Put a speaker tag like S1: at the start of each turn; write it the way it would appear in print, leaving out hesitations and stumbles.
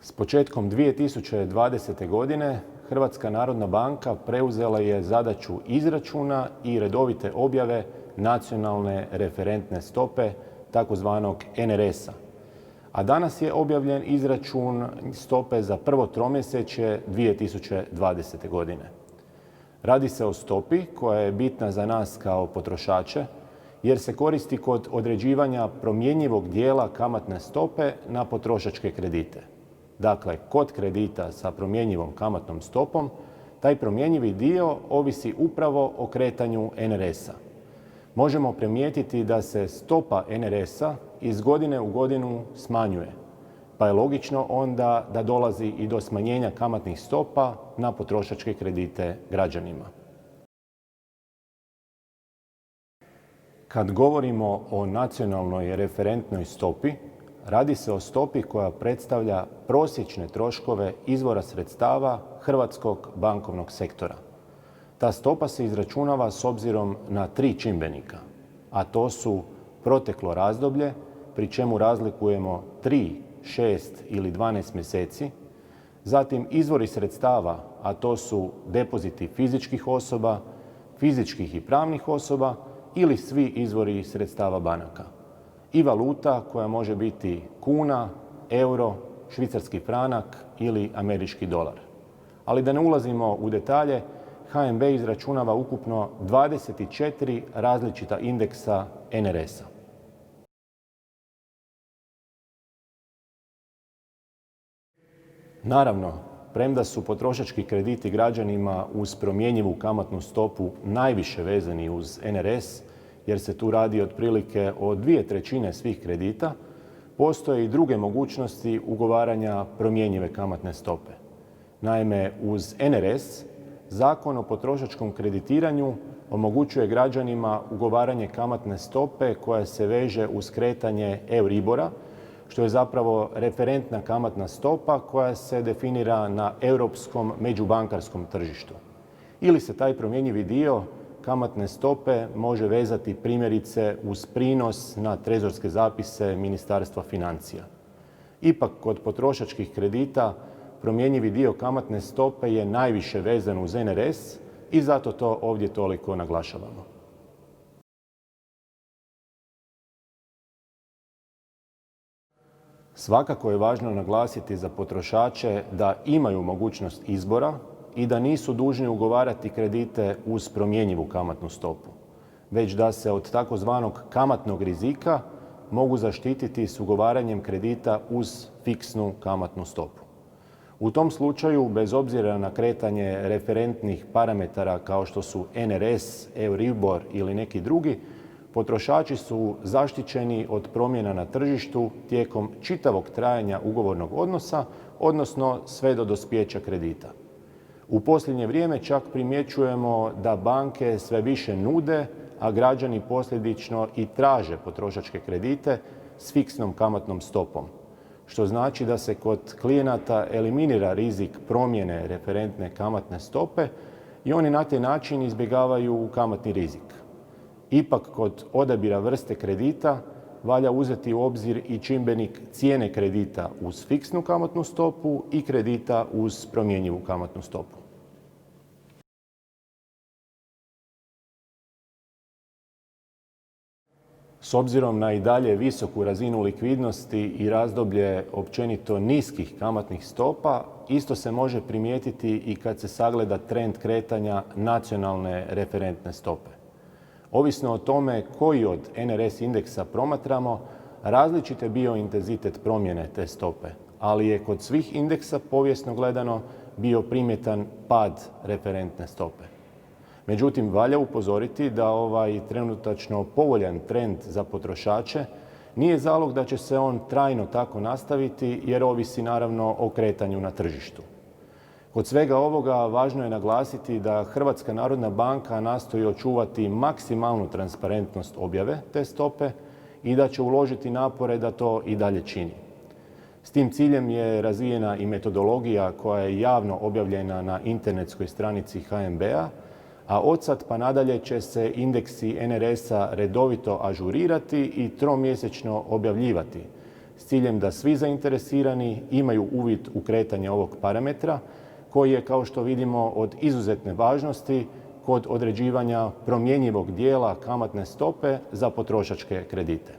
S1: S početkom 2020. godine Hrvatska narodna banka preuzela je zadaću izračuna i redovite objave nacionalne referentne stope, takozvanog NRS-a. A danas je objavljen izračun stope za prvo tromjesečje 2020. godine. Radi se o stopi koja je bitna za nas kao potrošače jer se koristi kod određivanja promjenjivog dijela kamatne stope na potrošačke kredite. Dakle, kod kredita sa promjenjivom kamatnom stopom, taj promjenjivi dio ovisi upravo o kretanju NRS-a. Možemo primijetiti da se stopa NRS-a iz godine u godinu smanjuje, pa je logično onda da dolazi i do smanjenja kamatnih stopa na potrošačke kredite građanima. Kad govorimo o nacionalnoj referentnoj stopi, radi se o stopi koja predstavlja prosječne troškove izvora sredstava hrvatskog bankovnog sektora. Ta stopa se izračunava s obzirom na 3 čimbenika, a to su proteklo razdoblje, pri čemu razlikujemo 3, 6 ili 12 mjeseci, zatim izvori sredstava, a to su depoziti fizičkih osoba, fizičkih i pravnih osoba ili svi izvori sredstava banaka. I valuta koja može biti kuna, euro, švicarski franak ili američki dolar. Ali da ne ulazimo u detalje, HNB izračunava ukupno 24 različita indeksa NRS-a. Naravno, premda su potrošački krediti građanima uz promjenjivu kamatnu stopu najviše vezani uz NRS, jer se tu radi otprilike o 2/3 svih kredita, postoje i druge mogućnosti ugovaranja promjenjive kamatne stope. Naime, uz NRS, Zakon o potrošačkom kreditiranju omogućuje građanima ugovaranje kamatne stope koja se veže uz kretanje Euribora, što je zapravo referentna kamatna stopa koja se definira na europskom međubankarskom tržištu. Ili se taj promjenjivi dio kamatne stope može vezati primjerice uz prinos na trezorske zapise Ministarstva financija. Ipak, kod potrošačkih kredita promjenjivi dio kamatne stope je najviše vezan uz NRS i zato to ovdje toliko naglašavamo. Svakako je važno naglasiti za potrošače da imaju mogućnost izbora i da nisu dužni ugovarati kredite uz promjenjivu kamatnu stopu, već da se od takozvanog kamatnog rizika mogu zaštititi s ugovaranjem kredita uz fiksnu kamatnu stopu. U tom slučaju, bez obzira na kretanje referentnih parametara kao što su NRS, Euribor ili neki drugi, potrošači su zaštićeni od promjena na tržištu tijekom čitavog trajanja ugovornog odnosa, odnosno sve do dospijeća kredita. U posljednje vrijeme čak primjećujemo da banke sve više nude, a građani posljedično i traže potrošačke kredite s fiksnom kamatnom stopom, što znači da se kod klijenata eliminira rizik promjene referentne kamatne stope i oni na taj način izbjegavaju kamatni rizik. Ipak, kod odabira vrste kredita valja uzeti u obzir i čimbenik cijene kredita uz fiksnu kamatnu stopu i kredita uz promjenjivu kamatnu stopu. S obzirom na i dalje visoku razinu likvidnosti i razdoblje općenito niskih kamatnih stopa, isto se može primijetiti i kad se sagleda trend kretanja nacionalne referentne stope. Ovisno o tome koji od NRS indeksa promatramo, različit je bio intenzitet promjene te stope, ali je kod svih indeksa povijesno gledano bio primjetan pad referentne stope. Međutim, valja upozoriti da ovaj trenutačno povoljan trend za potrošače nije zalog da će se on trajno tako nastaviti jer ovisi naravno o kretanju na tržištu. Kod svega ovoga važno je naglasiti da Hrvatska narodna banka nastoji očuvati maksimalnu transparentnost objave te stope i da će uložiti napore da to i dalje čini. S tim ciljem je razvijena i metodologija koja je javno objavljena na internetskoj stranici HNB-a, a od sad pa nadalje će se indeksi NRS-a redovito ažurirati i tromjesečno objavljivati, s ciljem da svi zainteresirani imaju uvid u kretanje ovog parametra koji je, kao što vidimo, od izuzetne važnosti kod određivanja promjenjivog dijela kamatne stope za potrošačke kredite.